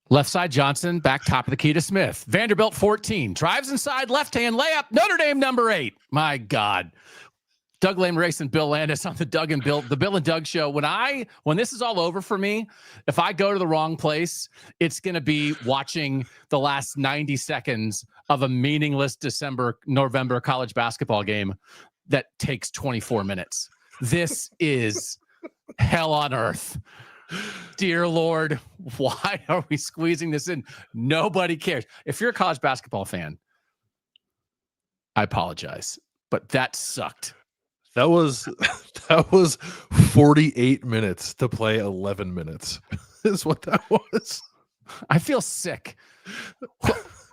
Left side Johnson, back top of the key to Smith. Vanderbilt 14, drives inside, left-hand layup, Notre Dame number 8. My God. Doug Lesmerises and Bill Landis on the Bill and Doug show. When this is all over for me, if I go to the wrong place, it's going to be watching the last 90 seconds of a meaningless November college basketball game that takes 24 minutes. This is hell on earth. Dear Lord, why are we squeezing this in? Nobody cares. If you're a college basketball fan, I apologize, but that sucked. That was 48 minutes to play 11 minutes is what that was. I feel sick.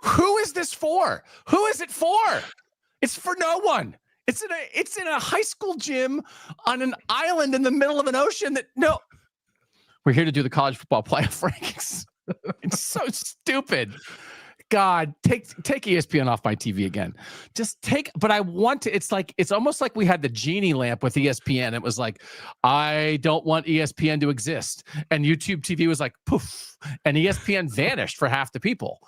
Who is this for? Who is it for? It's for no one. It's in a high school gym on an island in the middle of an ocean we're here to do the college football playoff rankings. It's so stupid. God, take ESPN off my TV again. But I want to, it's almost like we had the genie lamp with ESPN. It was like, I don't want ESPN to exist. And YouTube TV was like, poof. And ESPN vanished for half the people.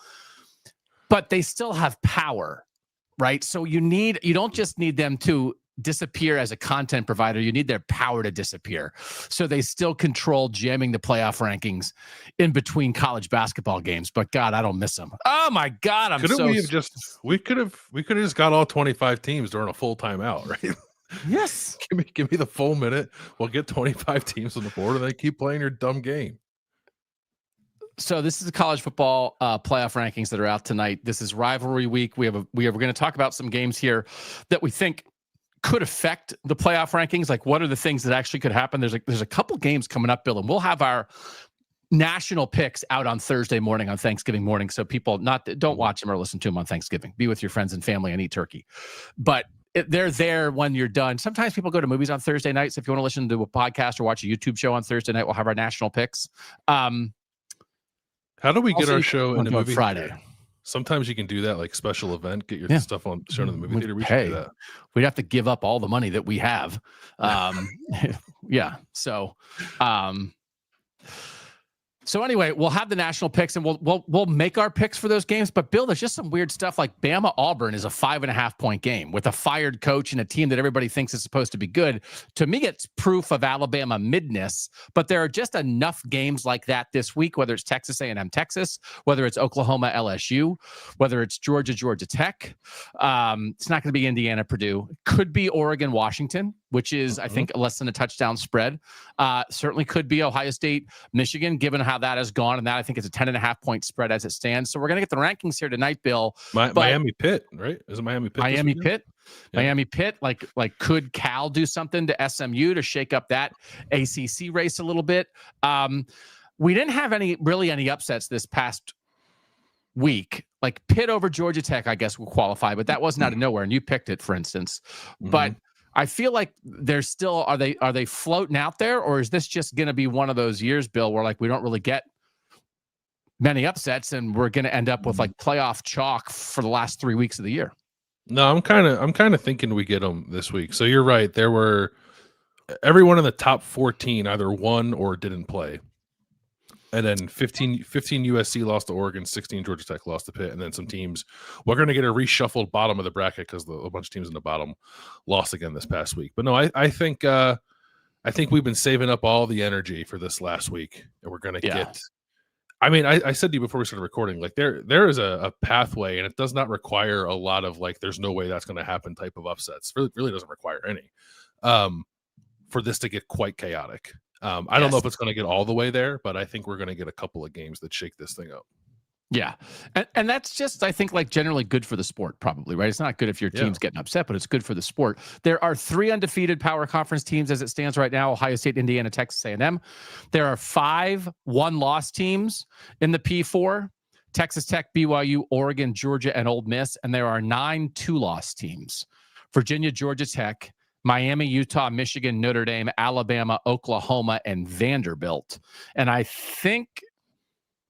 But they still have power, right? So you don't just need them to disappear as a content provider. You need their power to disappear. So they still control jamming the playoff rankings in between college basketball games. But God, I don't miss them. Oh my God. We could have just got all 25 teams during a full timeout, right? Yes. give me the full minute. We'll get 25 teams on the board and they keep playing your dumb game. So this is the college football playoff rankings that are out tonight. This is rivalry week. We're going to talk about some games here that we think could affect the playoff rankings. Like, what are the things that actually could happen? There's a couple games coming up, Bill, and we'll have our national picks out on Thursday morning, on Thanksgiving morning. So people don't watch them or listen to them on Thanksgiving. Be with your friends and family and eat turkey. But they're there when you're done. Sometimes people go to movies on Thursday nights. So if you want to listen to a podcast or watch a YouTube show on Thursday night, we'll have our national picks. How do we get our show in the movie Friday? Theater? Sometimes you can do that, like special event, get your stuff on shown in the movie theater. We should do that. We'd have to give up all the money that we have. Yeah. So anyway, we'll have the national picks and we'll make our picks for those games. But Bill, there's just some weird stuff like Bama Auburn is a 5.5 point game with a fired coach and a team that everybody thinks is supposed to be good. To me, it's proof of Alabama midness. But there are just enough games like that this week, whether it's Texas A&M Texas, whether it's Oklahoma LSU, whether it's Georgia Tech. It's not going to be Indiana Purdue. It could be Oregon Washington, which is, I think, less than a touchdown spread. Certainly could be Ohio State, Michigan, given how that has gone. And that, I think, is a 10.5 point spread as it stands. So we're going to get the rankings here tonight, Bill. Miami Pitt, right? Is it Miami Pitt? Miami Pitt. Yeah. Miami Pitt. Like, could Cal do something to SMU to shake up that ACC race a little bit? We didn't have any upsets this past week. Like Pitt over Georgia Tech, I guess, will qualify, but that wasn't out of nowhere. And you picked it, for instance. But I feel like there's still, are they floating out there, or is this just going to be one of those years, Bill, where like we don't really get many upsets and we're going to end up with like playoff chalk for the last 3 weeks of the year? No, I'm kind of thinking we get them this week. So you're right. There were everyone in the top 14 either won or didn't play. And then 15 USC lost to Oregon, 16 Georgia Tech lost to Pitt, and then some teams. We're going to get a reshuffled bottom of the bracket because a bunch of teams in the bottom lost again this past week. But no, I think we've been saving up all the energy for this last week, and we're going to get. I mean, I said to you before we started recording, like there is a pathway, and it does not require a lot of like, there's no way that's going to happen type of upsets. Really doesn't require any for this to get quite chaotic. I don't know if it's going to get all the way there, but I think we're going to get a couple of games that shake this thing up. Yeah. And that's just, I think, like generally good for the sport, probably, right? It's not good if your team's getting upset, but it's good for the sport. There are 3 undefeated power conference teams as it stands right now: Ohio State, Indiana, Texas A&M. There are 5 one-loss teams in the P4: Texas Tech, BYU, Oregon, Georgia, and Ole Miss. And there are 9 two-loss teams: Virginia, Georgia Tech, Miami, Utah, Michigan, Notre Dame, Alabama, Oklahoma, and Vanderbilt. And I think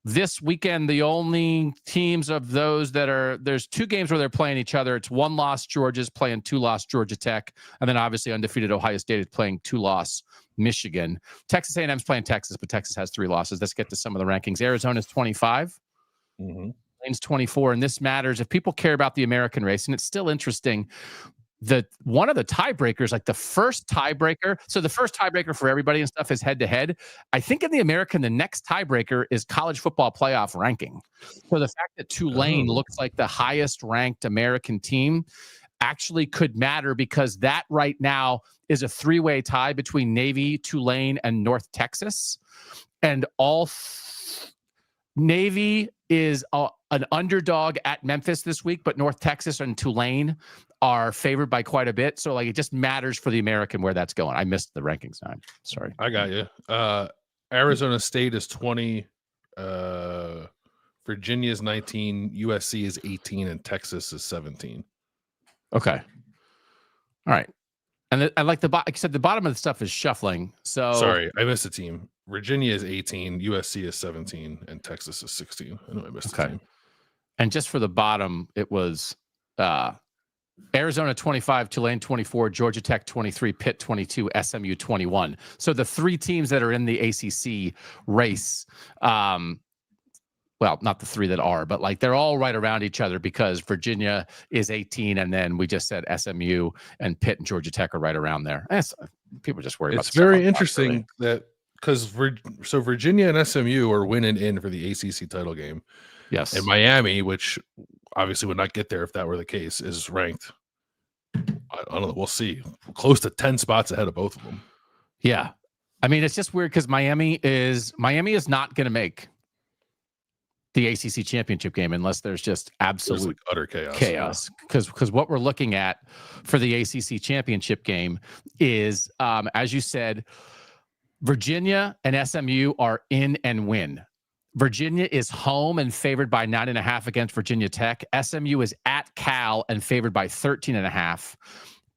this weekend, the only teams of those there's 2 games where they're playing each other. It's 1-loss Georgia's playing 2-loss Georgia Tech, and then obviously undefeated Ohio State is playing 2-loss Michigan. Texas A&M's playing Texas, but Texas has 3 losses. Let's get to some of the rankings. Arizona's 25. Lane's 24, and this matters if people care about the American race, and it's still interesting. One of the tiebreakers, like the first tiebreaker, so the first tiebreaker for everybody and stuff is head-to-head. I think in the American, the next tiebreaker is college football playoff ranking. So the fact that Tulane looks like the highest ranked American team actually could matter, because that right now is a 3-way tie between Navy, Tulane, and North Texas. And Navy is an underdog at Memphis this week, but North Texas and Tulane are favored by quite a bit. So like, it just matters for the American where that's going. I missed the rankings now. Sorry. I got you. Arizona State is 20. Virginia is 19. USC is 18, and Texas is 17. Okay. All right. And I like like I said, the bottom of the stuff is shuffling. So sorry, I missed a team. Virginia is 18, USC is 17, and Texas is 16. I know I missed a team. And just for the bottom, it was Arizona 25, Tulane 24, Georgia Tech 23, Pitt 22, SMU 21. So the 3 teams that are in the ACC race, well, not the 3 that are, but like they're all right around each other, because Virginia is 18, and then we just said SMU and Pitt and Georgia Tech are right around there. People just worry about. It's very interesting that, because Virginia and SMU are winning in for the ACC title game. Yes, and Miami, which obviously would not get there if that were the case, is ranked. I don't know. We'll see. Close to 10 spots ahead of both of them. Yeah, I mean, it's just weird because Miami is not going to make the ACC championship game unless there's just absolute utter chaos. Because what we're looking at for the ACC championship game is, as you said, Virginia and SMU are in and win. Virginia is home and favored by 9.5 against Virginia Tech. SMU is at Cal and favored by 13.5.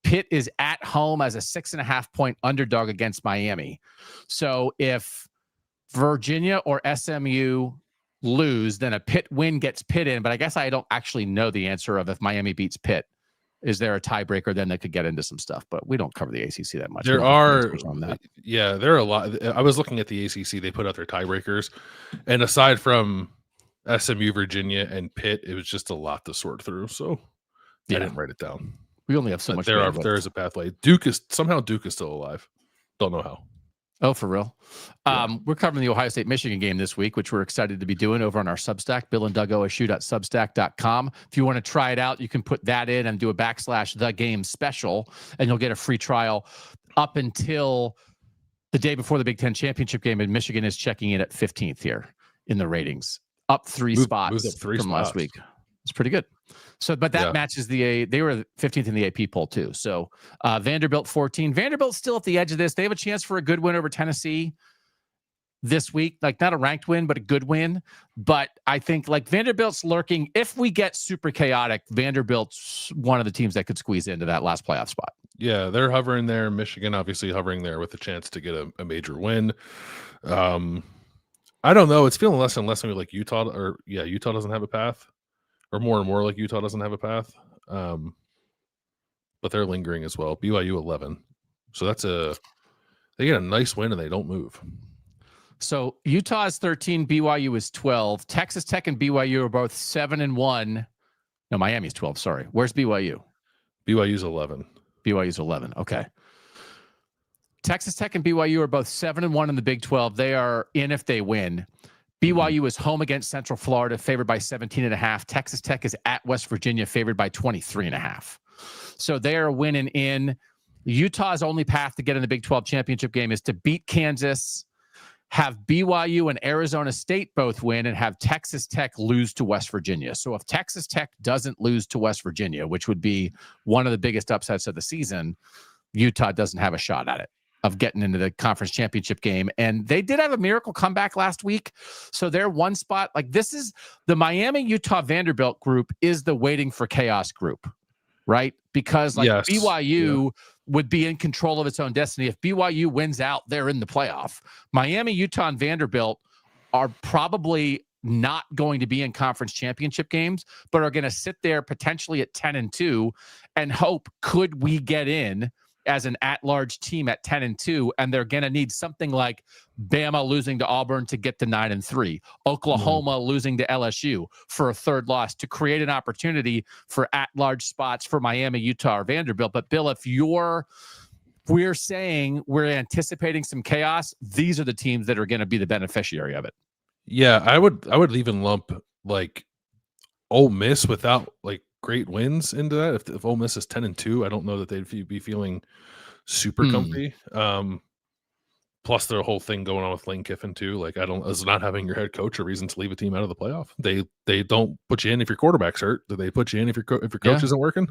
Pitt is at home as a 6.5 point underdog against Miami. So if Virginia or SMU lose, then a Pitt win gets Pitt in. But I guess I don't actually know the answer of if Miami beats Pitt. Is there a tiebreaker then that could get into some stuff? But we don't cover the ACC that much. There are a lot. I was looking at the ACC. They put out their tiebreakers, and aside from SMU, Virginia, and Pitt, it was just a lot to sort through. So I didn't write it down. We only have so much. There is a pathway. Duke is still alive. Don't know how. Oh, for real? Yeah. We're covering the Ohio State-Michigan game this week, which we're excited to be doing over on our Substack, BillandDougOSU.substack.com. If you want to try it out, you can put that in and do a /the-game special, and you'll get a free trial up until the day before the Big Ten championship game, and Michigan is checking in at 15th here in the ratings. Up 3 spots moved up 3 from spots last week. It's pretty good. So, but that matches they were 15th in the AP poll too. So Vanderbilt 14. Vanderbilt's still at the edge of this. They have a chance for a good win over Tennessee this week. Like not a ranked win, but a good win. But I think like Vanderbilt's lurking. If we get super chaotic, Vanderbilt's one of the teams that could squeeze into that last playoff spot. Yeah, they're hovering there. Michigan obviously hovering there with a chance to get a major win. I don't know. It's feeling less and less like Utah, Utah doesn't have a path. Or more and more like Utah doesn't have a path. But they're lingering as well. BYU 11. So they get a nice win and they don't move. So Utah is 13, BYU is 12. Texas Tech and BYU are both 7-1. No, Miami's 12, sorry. Where's BYU? BYU's 11. BYU's 11. Okay. Texas Tech and BYU are both 7-1 in the Big 12. They are in if they win. BYU is home against Central Florida, favored by 17.5. Texas Tech is at West Virginia, favored by 23.5. So they are winning in. Utah's only path to get in the Big 12 championship game is to beat Kansas, have BYU and Arizona State both win, and have Texas Tech lose to West Virginia. So if Texas Tech doesn't lose to West Virginia, which would be one of the biggest upsets of the season, Utah doesn't have a shot at it of getting into the conference championship game. And they did have a miracle comeback last week. So they're one spot. Like this is the Miami, Utah, Vanderbilt group is the waiting for chaos group, right? Because like BYU would be in control of its own destiny. If BYU wins out, they're in the playoff. Miami, Utah, and Vanderbilt are probably not going to be in conference championship games, but are going to sit there potentially at 10-2 and hope, could we get in as an at-large team at 10-2, and they're going to need something like Bama losing to Auburn to get to 9-3, Oklahoma losing to LSU for a third loss to create an opportunity for at-large spots for Miami, Utah, or Vanderbilt. But Bill, if we're saying we're anticipating some chaos, these are the teams that are going to be the beneficiary of it. Yeah, I would even lump like Ole Miss without like great wins into that. If Ole Miss is 10-2, I don't know that they'd be feeling super comfy. Plus their whole thing going on with Lane Kiffin too. Like, is not having your head coach a reason to leave a team out of the playoff? They don't put you in if your quarterback's hurt. Do they put you in if your coach isn't working?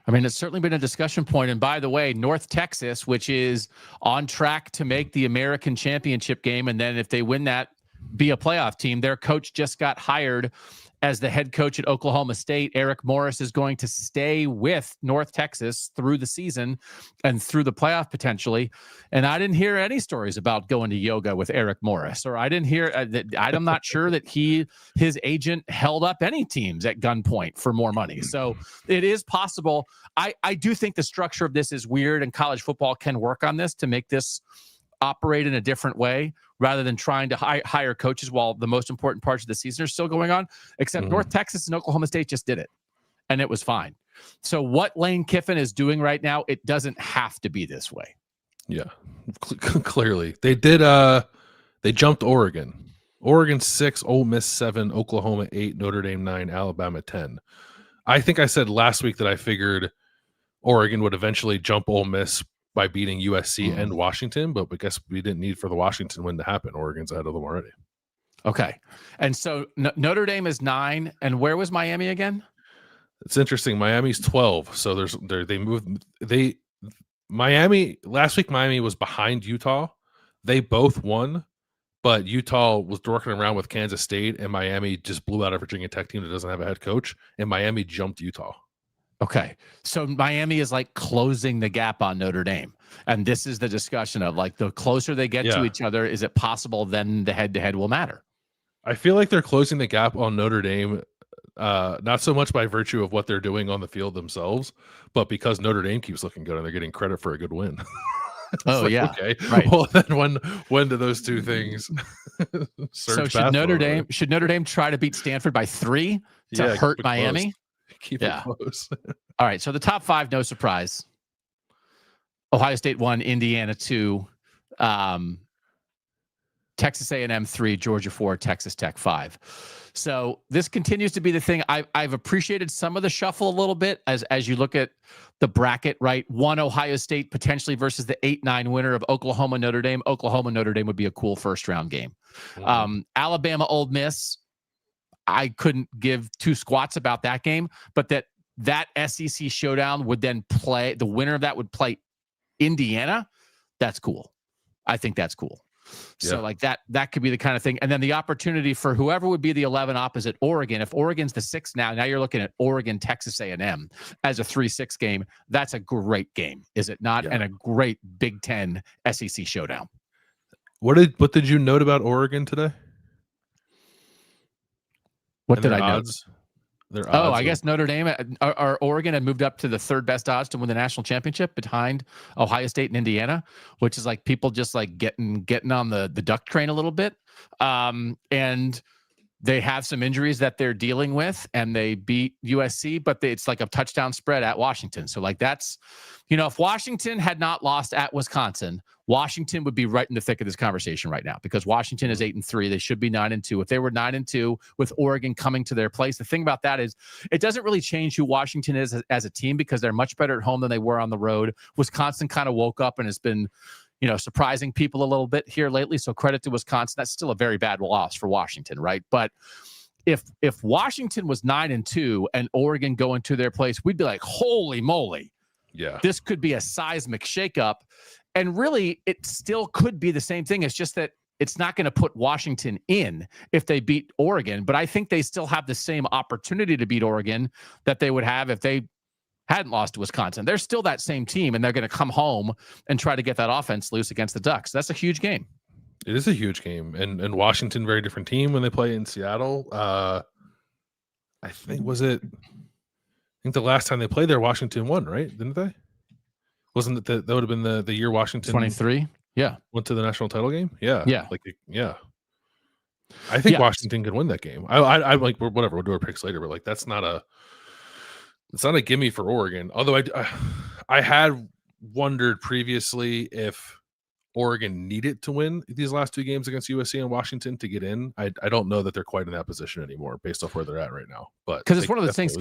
I mean, it's certainly been a discussion point. And by the way, North Texas, which is on track to make the American Championship game, and then if they win that, be a playoff team, their coach just got hired as the head coach at Oklahoma State. Eric Morris is going to stay with North Texas through the season and through the playoff potentially. And I didn't hear any stories about going to yoga with Eric Morris, or I didn't hear I'm not sure that his agent held up any teams at gunpoint for more money. So it is possible. I do think the structure of this is weird, and college football can work on this to make this operate in a different way, rather than trying to hire coaches while the most important parts of the season are still going on. Except North Texas and Oklahoma State just did it, and it was fine. So what Lane Kiffin is doing right now, it doesn't have to be this way. Yeah, clearly they did. They jumped Oregon 6, Ole Miss 7, Oklahoma 8, Notre Dame 9, Alabama 10. I think I said last week that I figured Oregon would eventually jump Ole Miss by beating USC and Washington, but I guess we didn't need for the Washington win to happen. Oregon's ahead of them already. Okay. And so Notre Dame is 9, and where was Miami again? It's interesting. Miami's 12. So Miami last week, Miami was behind Utah. They both won, but Utah was working around with Kansas State, and Miami just blew out a Virginia Tech team that doesn't have a head coach, and Miami jumped Utah. Okay. So Miami is like closing the gap on Notre Dame. And this is the discussion of like, the closer they get to each other, is it possible then the head-to-head will matter? I feel like they're closing the gap on Notre Dame, not so much by virtue of what they're doing on the field themselves, but because Notre Dame keeps looking good and they're getting credit for a good win. Okay. Right. Well, then when do those two things so should Notre Dame try to beat Stanford by 3 to hurt Miami? Keep it close. All right. So the top 5, no surprise. Ohio State 1, Indiana 2, Texas A&M 3, Georgia 4, Texas Tech 5. So this continues to be the thing. I've appreciated some of the shuffle a little bit as you look at the bracket, right? 1 Ohio State potentially versus the 8-9 winner of Oklahoma Notre Dame. Oklahoma Notre Dame would be a cool first round game. Alabama Ole Miss, I couldn't give 2 squats about that game, but that SEC showdown would then play, the winner of that would play Indiana. That's cool. I think that's cool. So like that could be the kind of thing. And then the opportunity for whoever would be the 11 opposite Oregon. If Oregon's the 6 now you're looking at Oregon, Texas A&M as a 3-6 game. That's a great game, is it not? Yeah. And a great Big Ten SEC showdown. What did you note about Oregon today? What did I note? I guess Notre Dame or Oregon had moved up to the 3rd best odds to win the national championship behind Ohio State and Indiana, which is like people just like getting on the duck train a little bit. And they have some injuries that they're dealing with, and they beat USC, but it's like a touchdown spread at Washington. So like that's, if Washington had not lost at Wisconsin, Washington would be right in the thick of this conversation right now, because Washington is 8-3. They should be 9-2. If they were 9-2 with Oregon coming to their place, the thing about that is it doesn't really change who Washington is as a team, because they're much better at home than they were on the road. Wisconsin kind of woke up and has been, surprising people a little bit here lately. So credit to Wisconsin. That's still a very bad loss for Washington, right? But if Washington was 9-2 and Oregon going to their place, we'd be like, holy moly. Yeah. This could be a seismic shakeup. And really, it still could be the same thing. It's just that it's not going to put Washington in if they beat Oregon. But I think they still have the same opportunity to beat Oregon that they would have if they hadn't lost to Wisconsin. They're still that same team, and they're going to come home and try to get that offense loose against the Ducks. That's a huge game. It is a huge game, and Washington, very different team when they play in Seattle. I think the last time they played there, Washington won, right? Didn't they? Wasn't it that would have been the year Washington 23? Yeah. went to the national title game? Yeah. Yeah. Yeah. I think Yeah. Washington could win that game. I'm like, whatever, we'll do our picks later, but like it's not a gimme for Oregon. Although I had wondered previously if Oregon needed to win these last two games against USC and Washington to get in. I don't know that they're quite in that position anymore based off where they're at right now. But because it's one of those things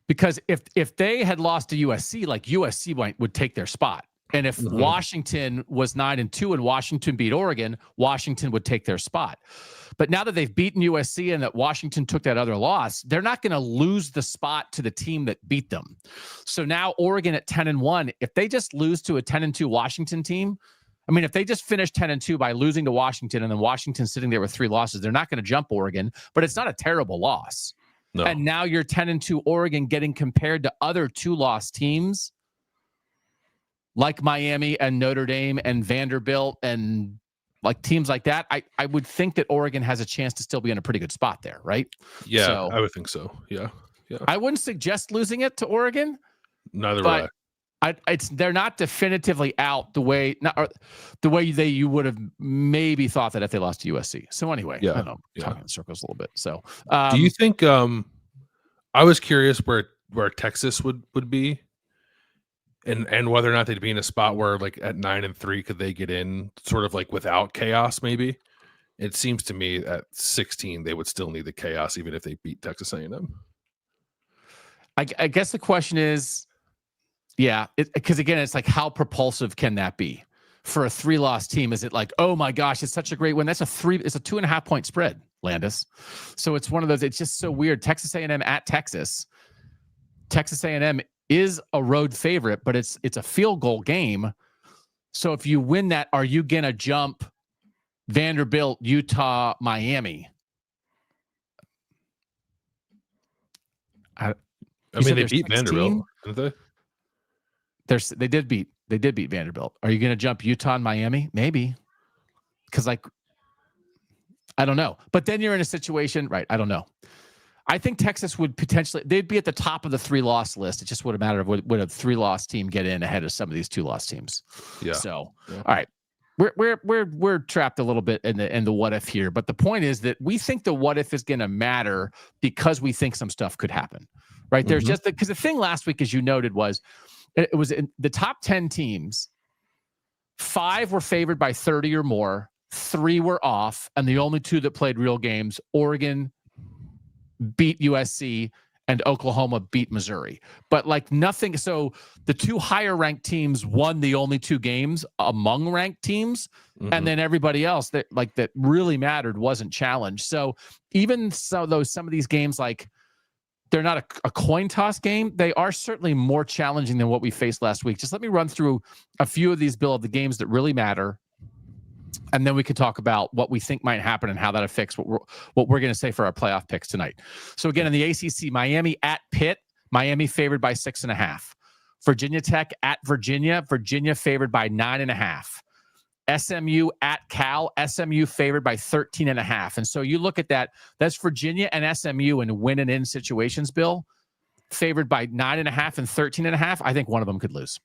because if they had lost to USC, like USC would take their spot. And if Washington was 9-2 and Washington beat Oregon, Washington would take their spot. But now that they've beaten USC and that Washington took that other loss, they're not going to lose the spot to the team that beat them. So now Oregon at 10-1, if they just lose to a 10-2 Washington team, I mean, if they just finish 10-2 by losing to Washington and then Washington sitting there with 3 losses, they're not going to jump Oregon, but it's not a terrible loss. No. And now you're 10-2 Oregon getting compared to other 2-loss teams like Miami and Notre Dame and Vanderbilt and like teams like that. I would think that Oregon has a chance to still be in a pretty good spot there, right? Yeah, so, I would think so. Yeah. I wouldn't suggest losing it to Oregon. Neither would I. They're not definitively out the way you would have maybe thought that if they lost to USC. So anyway, I don't know, talking in circles a little bit. So do you think I was curious where Texas would be and whether or not they'd be in a spot where like at 9-3 could they get in sort of like without chaos maybe? It seems to me at 16 they would still need the chaos even if they beat Texas A&M. I guess the question is, because again, it's like how propulsive can that be for a 3-loss team? Is it like, oh my gosh, it's such a great win? It's a 2.5 point spread, Landis. So it's one of those. It's just so weird. Texas A&M at Texas. Texas A&M is a road favorite, but it's a field goal game. So if you win that, are you gonna jump Vanderbilt, Utah, Miami? I mean, they beat Vanderbilt, didn't they? They did beat Vanderbilt. Are you going to jump Utah and Miami? Maybe. Because I don't know. But then you're in a situation, right? I don't know. I think Texas would they'd be at the top of the 3-loss list. It just would have mattered would a 3-loss team get in ahead of some of these 2-loss teams. Yeah. So, all right. We're trapped a little bit in the what if here, but the point is that we think the what if is going to matter because we think some stuff could happen, right? There's just because the thing last week, as you noted, was it was in the top 10 teams. 5 were favored by 30 or more, 3 were off, and the only 2 that played real games, Oregon beat USC and Oklahoma beat Missouri. But like nothing. So the 2 higher ranked teams won the only 2 games among ranked teams. And then everybody else that really mattered wasn't challenged. So even so, though some of these games, like they're not a coin toss game, they are certainly more challenging than what we faced last week. Just let me run through a few of these, Bill, of the games that really matter. And then we could talk about what we think might happen and how that affects what we're going to say for our playoff picks tonight. So again, in the ACC, Miami at Pitt, Miami favored by 6.5. Virginia Tech at Virginia, Virginia favored by 9.5. SMU at Cal, SMU favored by 13.5. And so you look at that, that's Virginia and SMU in win and in situations, Bill, favored by 9.5 and 13.5. I think one of them could lose.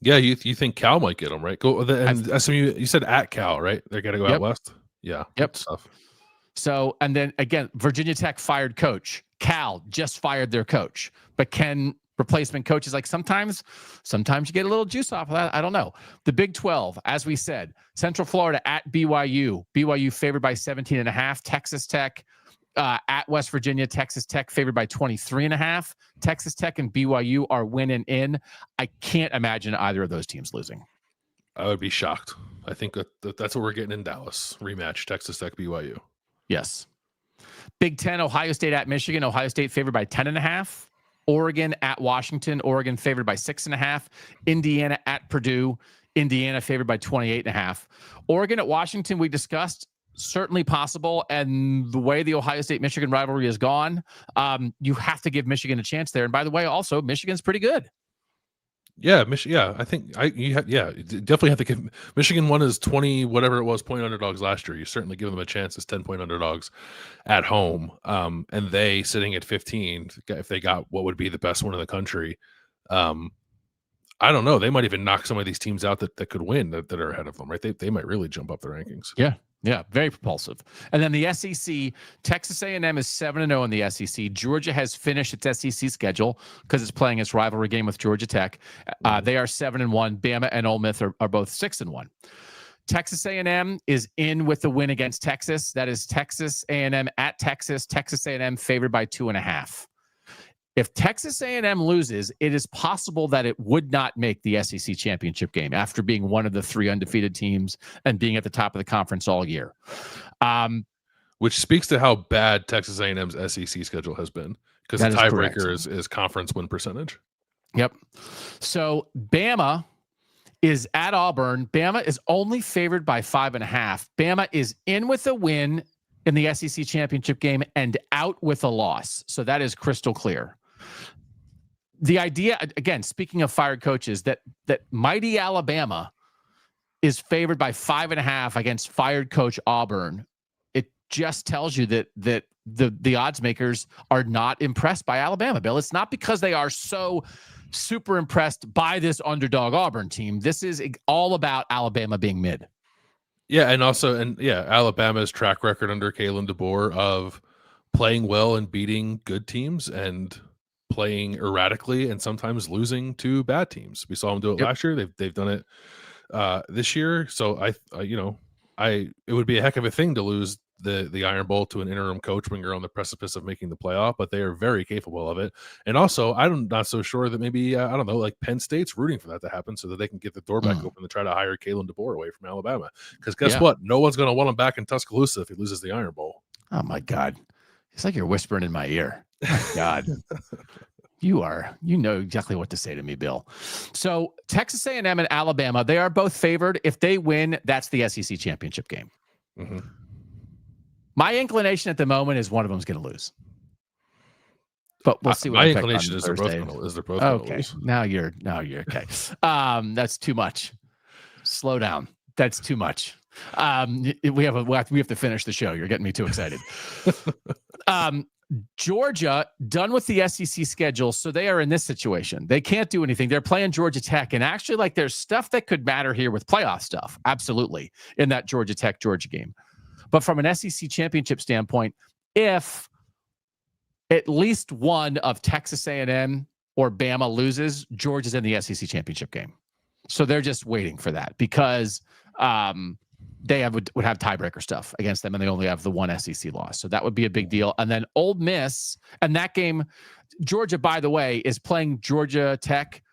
Yeah, you think Cal might get them, right? And SMU, you said at Cal, right? They're going to go out west? Yeah. Yep. Stuff. So, and then again, Virginia Tech fired coach. Cal just fired their coach. But can replacement coaches, like sometimes you get a little juice off of that? I don't know. The Big 12, as we said, Central Florida at BYU. BYU favored by 17.5. Texas Tech at West Virginia, Texas Tech favored by 23.5. Texas Tech and BYU are winning in. I can't imagine either of those teams losing. I would be shocked. I think that's what we're getting in Dallas. Rematch, Texas Tech, BYU. Yes. Big 10, Ohio State at Michigan. Ohio State favored by 10.5. Oregon at Washington. Oregon favored by 6.5. Indiana at Purdue. Indiana favored by 28.5. Oregon at Washington, we discussed. Certainly possible. And the way the Ohio State-Michigan rivalry has gone, you have to give Michigan a chance there. And by the way, also, Michigan's pretty good. Yeah, I think definitely have to give Michigan won as 20 whatever it was point underdogs last year. You certainly give them a chance as 10-point underdogs at home. And they sitting at 15, if they got what would be the best one in the country. I don't know. They might even knock some of these teams out that could win that are ahead of them, right? They might really jump up the rankings. Yeah, very propulsive. And then the SEC, Texas A&M is 7-0 in the SEC. Georgia has finished its SEC schedule because it's playing its rivalry game with Georgia Tech. They are 7-1. Bama and Ole Miss are both 6-1. Texas A&M is in with the win against Texas. That is Texas A&M at Texas. Texas A&M favored by 2.5. If Texas A&M loses, it is possible that it would not make the SEC championship game after being one of the 3 undefeated teams and being at the top of the conference all year. Which speaks to how bad Texas A&M's SEC schedule has been, because the tiebreaker is conference win percentage. Yep. So Bama is at Auburn. Bama is only favored by 5.5. Bama is in with a win in the SEC championship game and out with a loss. So that is crystal clear. The idea, again, speaking of fired coaches, that mighty Alabama is favored by 5.5 against fired coach Auburn. It just tells you that the odds makers are not impressed by Alabama, Bill. It's not because they are so super impressed by this underdog Auburn team. This is all about Alabama being mid. Yeah, and Alabama's track record under Kalen DeBoer of playing well and beating good teams and playing erratically and sometimes losing to bad teams. We saw them do it last year. They've done it this year. So it would be a heck of a thing to lose the Iron Bowl to an interim coach when you're on the precipice of making the playoff, but they are very capable of it. And also, I'm not so sure that maybe like Penn State's rooting for that to happen so that they can get the door back open to try to hire Kalen DeBoer away from Alabama. Because guess what? No one's going to want him back in Tuscaloosa if he loses the Iron Bowl. Oh my God. It's like you're whispering in my ear. My God. You know exactly what to say to me, Bill. So Texas A&M and Alabama, they are both favored. If they win, that's the SEC championship game. Mm-hmm. My inclination at the moment is one of them is going to lose. But we'll see what my inclination is they're both going to lose. Now you're okay. That's too much. Slow down. That's too much. We have to finish the show. You're getting me too excited. Georgia done with the SEC schedule, so they are in this situation. They can't do anything. They're playing Georgia Tech, and actually, like, there's stuff that could matter here with playoff stuff. Absolutely, in that Georgia Tech Georgia game. But from an SEC championship standpoint, if at least one of Texas A&M or Bama loses, Georgia's in the SEC championship game. So they're just waiting for that because they would have tiebreaker stuff against them, and they only have the one SEC loss. So that would be a big deal. And then Ole Miss, and that game, Georgia, by the way, is playing Georgia Tech.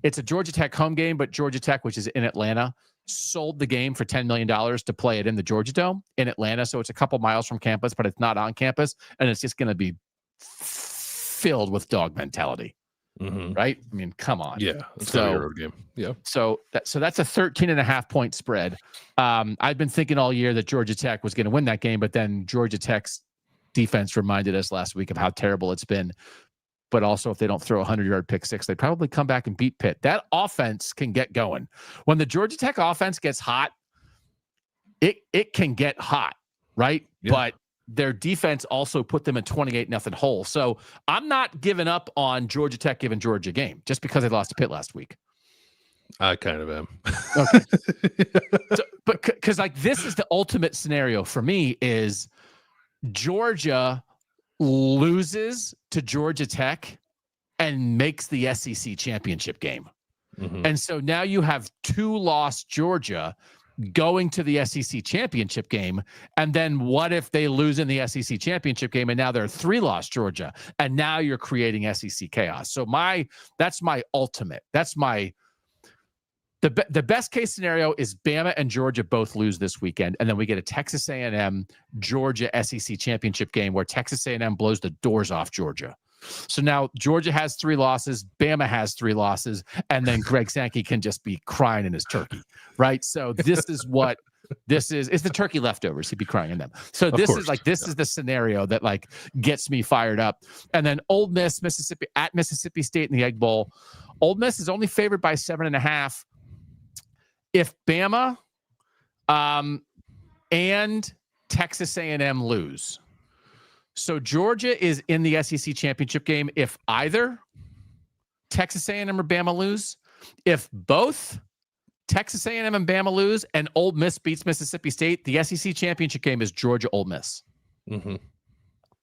It's a Georgia Tech home game, but Georgia Tech, which is in Atlanta, sold the game for $10 million to play it in the Georgia Dome in Atlanta. So it's a couple miles from campus, but it's not on campus, and it's just going to be filled with dog mentality. Mm-hmm. Right? I mean, come on. Yeah. It's a road game. Yeah. So that's a 13.5 point spread. I've been thinking all year that Georgia Tech was going to win that game, but then Georgia Tech's defense reminded us last week of how terrible it's been. But also, if they don't throw a 100-yard pick six, they probably come back and beat Pitt. That offense can get going. When the Georgia Tech offense gets hot, it can get hot, right? Yeah. But their defense also put them in 28-0 hole. So I'm not giving up on Georgia Tech giving Georgia a game just because they lost to Pitt last week. I kind of am. Okay. But because like this is the ultimate scenario for me is Georgia loses to Georgia Tech and makes the SEC championship game. Mm-hmm. And so now you have 2 lost Georgia going to the SEC championship game. And then what if they lose in the SEC championship game and now they're 3 lost Georgia and now you're creating SEC chaos. So that's my ultimate. That's my the best case scenario is Bama and Georgia both lose this weekend, and then we get a Texas A&M Georgia SEC championship game where Texas A&M blows the doors off Georgia. So now Georgia has 3 losses, Bama has 3 losses, and then Greg Sankey can just be crying in his turkey, right? So this is what this is. It's the turkey leftovers. He'd be crying in them. So this is the scenario that like gets me fired up. And then Ole Miss, Mississippi at Mississippi State in the Egg Bowl. Ole Miss is only favored by 7.5. If Bama and Texas A&M lose, so Georgia is in the SEC championship game if either Texas A&M or Bama lose. If both Texas A&M and Bama lose and Ole Miss beats Mississippi State, the SEC championship game is Georgia-Ole Miss. Mm-hmm.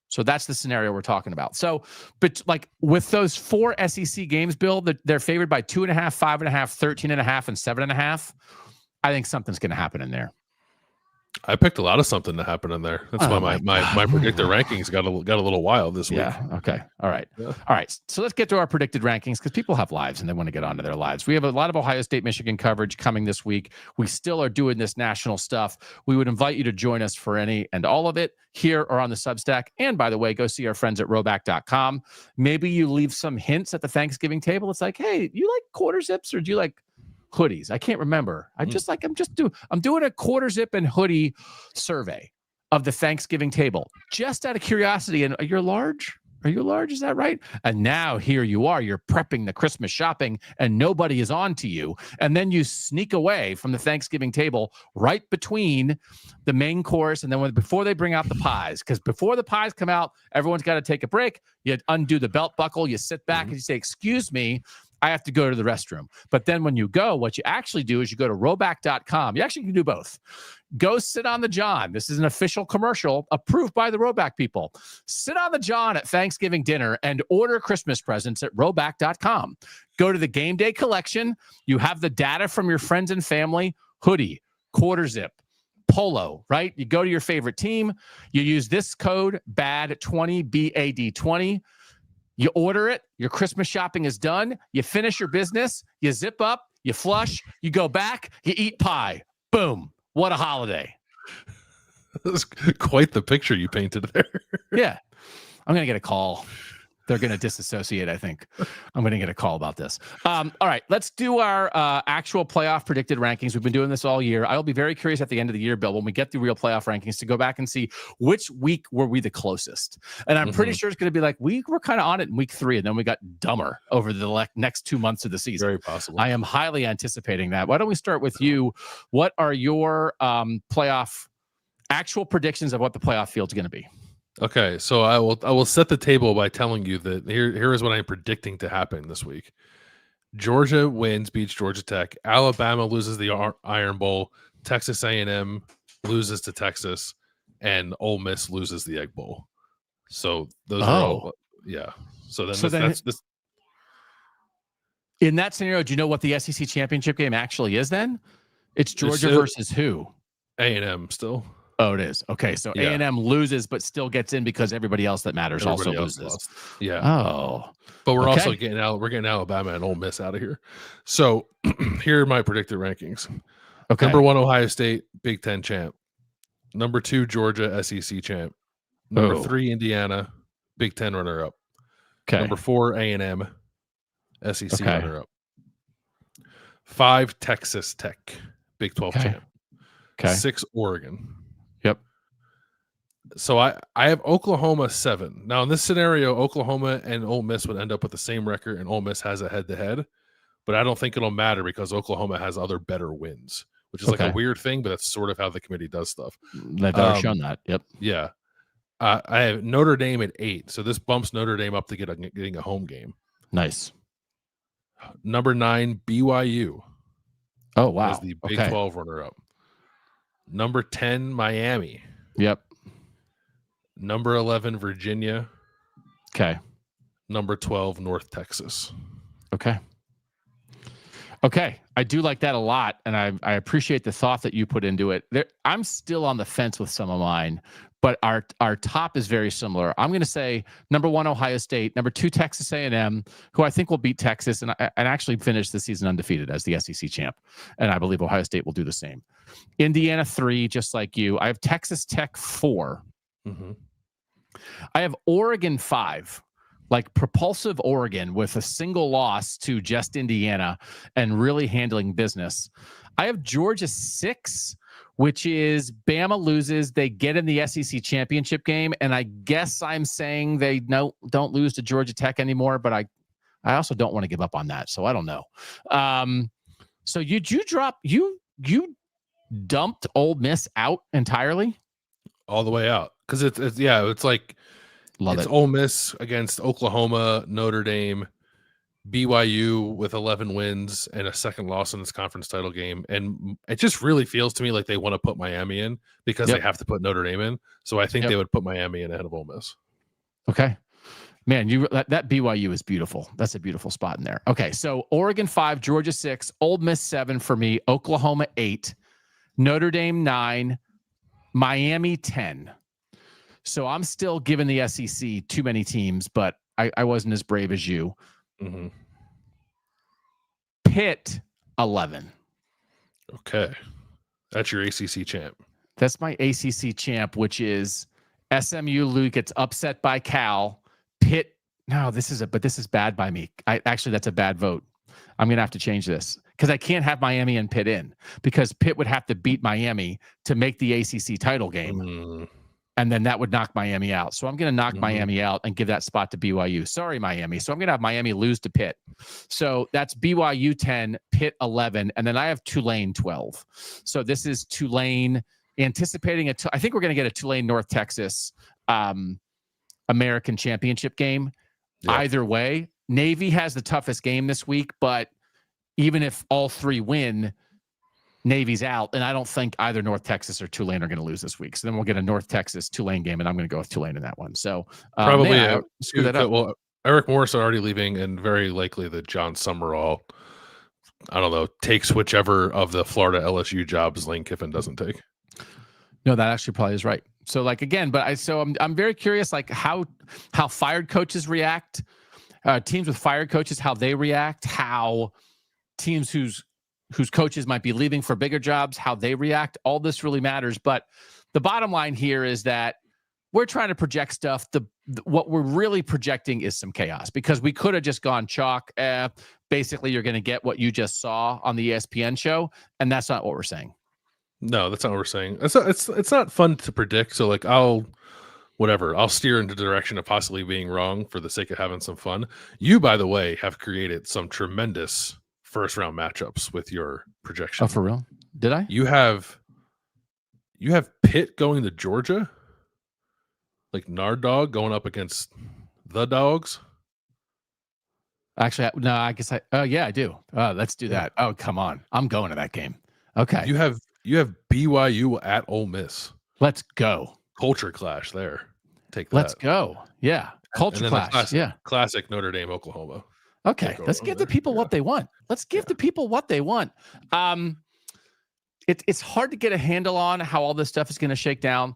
So that's the scenario we're talking about. So, but like with those 4 SEC games, Bill, they're favored by 2.5, 5.5, 13.5, and 7.5. I think something's going to happen in there. I picked a lot of something to happen in there. That's why my predicted rankings got a little wild this week. Yeah. Okay. All right. Yeah. All right. So let's get to our predicted rankings because people have lives and they want to get onto their lives. We have a lot of Ohio State, Michigan coverage coming this week. We still are doing this national stuff. We would invite you to join us for any and all of it here or on the Substack. And by the way, go see our friends at rowback.com. Maybe you leave some hints at the Thanksgiving table. It's like, hey, you like quarter zips or do you like hoodies? I can't remember. I'm doing a quarter zip and hoodie survey of the Thanksgiving table just out of curiosity. And you're large? Are you large? Is that right? And now here you are, you're prepping the Christmas shopping and nobody is on to you. And then you sneak away from the Thanksgiving table right between the main course and then before they bring out the pies, because before the pies come out, everyone's got to take a break. You undo the belt buckle, you sit back and you say, excuse me, I have to go to the restroom. But then when you go, what you actually do is you go to rowback.com. You actually can do both. Go sit on the John. This is an official commercial approved by the Rowback people. Sit on the John at Thanksgiving dinner and order Christmas presents at rowback.com. Go to the game day collection. You have the data from your friends and family, hoodie, quarter zip, polo, right? You go to your favorite team. You use this code BAD20, BAD20. You order it. Your Christmas shopping is done. You finish your business. You zip up. You flush. You go back. You eat pie. Boom. What a holiday. That's quite the picture you painted there. Yeah. I'm going to get a call. They're going to disassociate, I think. I'm going to get a call about this. All right, let's do our actual playoff predicted rankings. We've been doing this all year. I'll be very curious at the end of the year, Bill, when we get the real playoff rankings to go back and see which week were we the closest. And I'm pretty sure it's going to be like we were kind of on it in week 3, and then we got dumber over the next 2 months of the season. Very possible. I am highly anticipating that. Why don't we start with you? What are your playoff actual predictions of what the playoff field's going to be? Okay, so I will set the table by telling you that here is what I'm predicting to happen this week. Georgia beats Georgia Tech. Alabama loses the Iron Bowl. Texas A&M loses to Texas, and Ole Miss loses the Egg Bowl. So those are all, yeah. So then that's in that scenario. Do you know what the SEC championship game actually is? Then it's Georgia versus who? A&M still. Oh, it is. Okay, so yeah. A&M loses, but still gets in because everybody else that matters also loses. Lost. Yeah. Oh, but we're also getting Alabama and Ole Miss out of here. So here are my predicted rankings. Okay. Number 1, Ohio State, Big Ten champ. Number 2, Georgia, SEC champ. Number 3, Indiana, Big Ten runner-up. Okay. Number 4, A&M, SEC runner-up. 5, Texas Tech, Big 12 champ. Okay. 6, Oregon. Yep. So I have Oklahoma 7. Now in this scenario, Oklahoma and Ole Miss would end up with the same record, and Ole Miss has a head-to-head. But I don't think it'll matter because Oklahoma has other better wins, which is like a weird thing, but that's sort of how the committee does stuff. They've already shown that. Yep. Yeah. I have Notre Dame at 8, so this bumps Notre Dame up to getting a home game. Nice. Number 9, BYU. Oh, wow. As the Big 12 runner-up. Number 10, Miami. Yep. Number 11, Virginia. Okay. Number 12, North Texas. Okay. Okay. I do like that a lot, and I appreciate the thought that you put into it. I'm still on the fence with some of mine, but our top is very similar. I'm going to say number 1, Ohio State. Number 2, Texas A&M, who I think will beat Texas and actually finish the season undefeated as the SEC champ. And I believe Ohio State will do the same. Indiana 3, just like you. I have Texas Tech 4. Mm-hmm. I have Oregon 5, like propulsive Oregon with a single loss to just Indiana and really handling business. I have Georgia 6, which is Bama loses. They get in the SEC championship game. And I guess I'm saying they don't lose to Georgia Tech anymore, but I I also don't want to give up on that, so I don't know. So you dumped Ole Miss out entirely? All the way out, because it's like Love it's it. Ole Miss against Oklahoma, Notre Dame, BYU with 11 wins and a second loss in this conference title game, and it just really feels to me like they want to put Miami in because they have to put Notre Dame in. So I think they would put Miami in ahead of Ole Miss. Okay. Man, that BYU is beautiful. That's a beautiful spot in there. Okay, so Oregon 5, Georgia 6, Ole Miss 7 for me, Oklahoma 8, Notre Dame 9, Miami 10. So I'm still giving the SEC too many teams, but I wasn't as brave as you. Mm-hmm. Pitt 11. Okay, that's your ACC champ. That's my ACC champ, which is SMU gets upset by Cal. Pitt. No, this is bad by me. That's a bad vote. I'm going to have to change this because I can't have Miami and Pitt in because Pitt would have to beat Miami to make the ACC title game. And then that would knock Miami out. So I'm going to knock Miami out and give that spot to BYU. Sorry, Miami. So I'm going to have Miami lose to Pitt. So that's BYU 10, Pitt 11, and then I have Tulane 12. So this is Tulane anticipating I think we're going to get a Tulane North Texas American Championship game. Yep. Either way, Navy has the toughest game this week, but even if all three win, Navy's out, and I don't think either North Texas or Tulane are going to lose this week. So then we'll get a North Texas Tulane game, and I'm going to go with Tulane in that one. So probably screw that up. Well, Eric Morris already leaving, and very likely that John Summerall, I don't know, takes whichever of the Florida LSU jobs Lane Kiffin doesn't take. No, that actually probably is right. So like again, but I'm very curious, like how fired coaches react, teams with fired coaches, how they react, how teams whose coaches might be leaving for bigger jobs, how they react. All this really matters. But the bottom line here is that we're trying to project stuff. What we're really projecting is some chaos because we could have just gone chalk. Basically, you're going to get what you just saw on the ESPN show, and that's not what we're saying. No, that's not what we're saying. It's not fun to predict. So like I'll steer into the direction of possibly being wrong for the sake of having some fun. You, by the way, have created some tremendous first round matchups with your projection. Oh, for real? Did I? You have Pitt going to Georgia, like Nard Dog going up against the Dogs. Actually, no, I guess I do. Let's do that. Oh, come on. I'm going to that game. Okay. You have BYU at Ole Miss. Let's go. Culture clash there. Take that. Let's go. Yeah. Culture clash. Classic Notre Dame, Oklahoma. Okay. Let's give the people what they want. Let's give the people what they want. It's hard to get a handle on how all this stuff is going to shake down.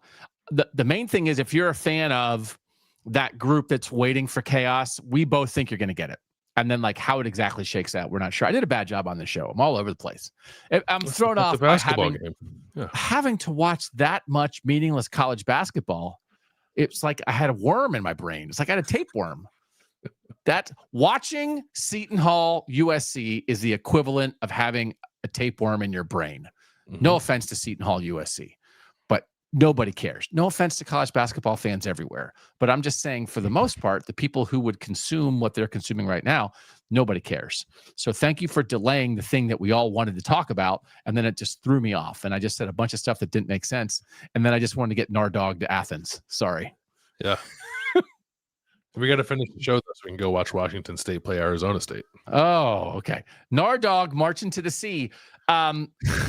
The main thing is if you're a fan of that group that's waiting for chaos, we both think you're going to get it. And then like how it exactly shakes out, we're not sure. I did a bad job on this show. I'm all over the place. I'm thrown off by having to watch that much meaningless college basketball. It's like I had a worm in my brain. It's like I had a tapeworm. That watching Seton Hall USC is the equivalent of having a tapeworm in your brain. No offense to Seton Hall USC, but nobody cares. No offense to college basketball fans everywhere. But I'm just saying, for the most part, the people who would consume what they're consuming right now, nobody cares. So thank you for delaying the thing that we all wanted to talk about. And then it just threw me off. And I just said a bunch of stuff that didn't make sense. And then I just wanted to get Nardog to Athens. Sorry. Yeah. We got to finish the show so we can go watch Washington State play Arizona State. Oh, okay. Nardog marching to the sea.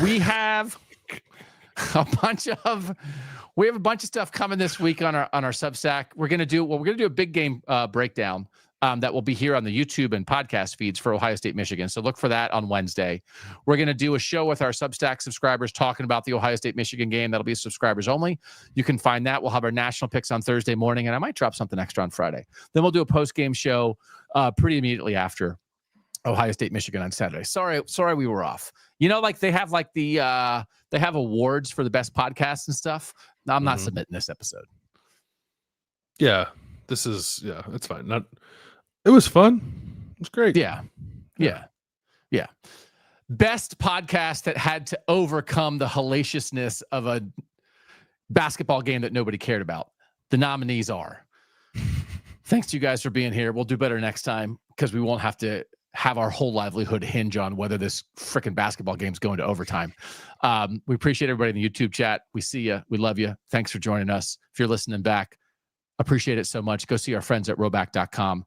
We have a bunch of stuff coming this week on our Substack. We're gonna do a big game breakdown that will be here on the YouTube and podcast feeds for Ohio State, Michigan. So look for that on Wednesday. We're gonna do a show with our Substack subscribers talking about the Ohio State, Michigan game. That'll be subscribers only. You can find that. We'll have our national picks on Thursday morning, and I might drop something extra on Friday. Then we'll do a post game show pretty immediately after Ohio State, Michigan on Saturday. Sorry, we were off. You know, like they have they have awards for the best podcasts and stuff. No, I'm not submitting this episode. Yeah, it's fine. It was fun. It was great. Yeah. Best podcast that had to overcome the hellaciousness of a basketball game that nobody cared about. The nominees are Thanks to you guys for being here. We'll do better next time because we won't have to have our whole livelihood hinge on whether this freaking basketball game's going to overtime. We appreciate everybody in the YouTube chat. We see you. We love you. Thanks for joining us. If you're listening back, appreciate it so much. Go see our friends at roback.com.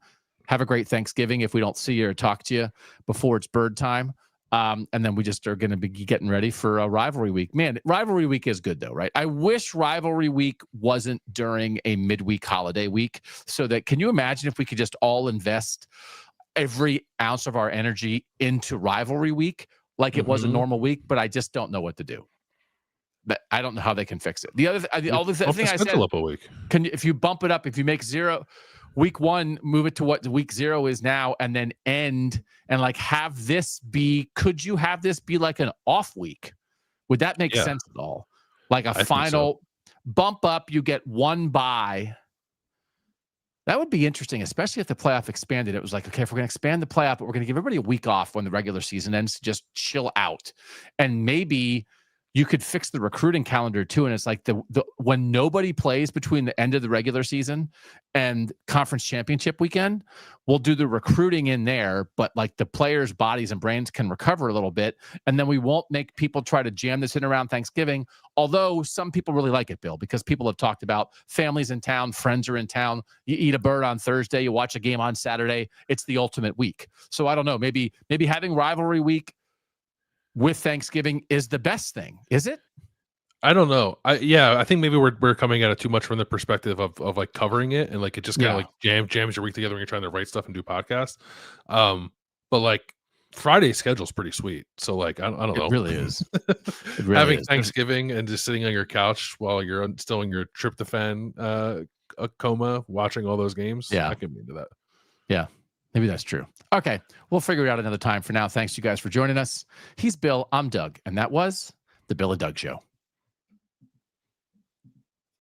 Have a great Thanksgiving if we don't see you or talk to you before it's bird time. And then we just are going to be getting ready for a rivalry week. Man, rivalry week is good though, right? I wish rivalry week wasn't during a midweek holiday week so that, can you imagine if we could just all invest every ounce of our energy into rivalry week like it was a normal week, but I just don't know what to do. But I don't know how they can fix it. The other thing I said, up a week. If you bump it up, if you make week 1, move it to what week 0 is now, and then end and like have this be, could you have this be like an off week? Would that make sense at all? Like a final bump up, you get 1 bye. That would be interesting, especially if the playoff expanded. It was like, okay, if we're going to expand the playoff, but we're going to give everybody a week off when the regular season ends to just chill out. And maybe you could fix the recruiting calendar too. And it's like the when nobody plays between the end of the regular season and conference championship weekend, we'll do the recruiting in there, but like the players' bodies and brains can recover a little bit. And then we won't make people try to jam this in around Thanksgiving. Although some people really like it, Bill, because people have talked about families in town, friends are in town. You eat a bird on Thursday, you watch a game on Saturday. It's the ultimate week. So I don't know, maybe having rivalry week with Thanksgiving is the best thing. Is it? I don't know. I think maybe we're coming at it too much from the perspective of like covering it, and like it just kind of like jams your week together when you're trying to write stuff and do podcasts. But like Friday's schedule's pretty sweet. So like I don't know. It really is. It really Having is. Thanksgiving and just sitting on your couch while you're still in your tryptophan a coma, watching all those games. Yeah, I can be into that. Yeah. Maybe that's true. Okay. We'll figure it out another time. For now, thanks you guys for joining us. He's Bill. I'm Doug. And that was the Bill and Doug Show.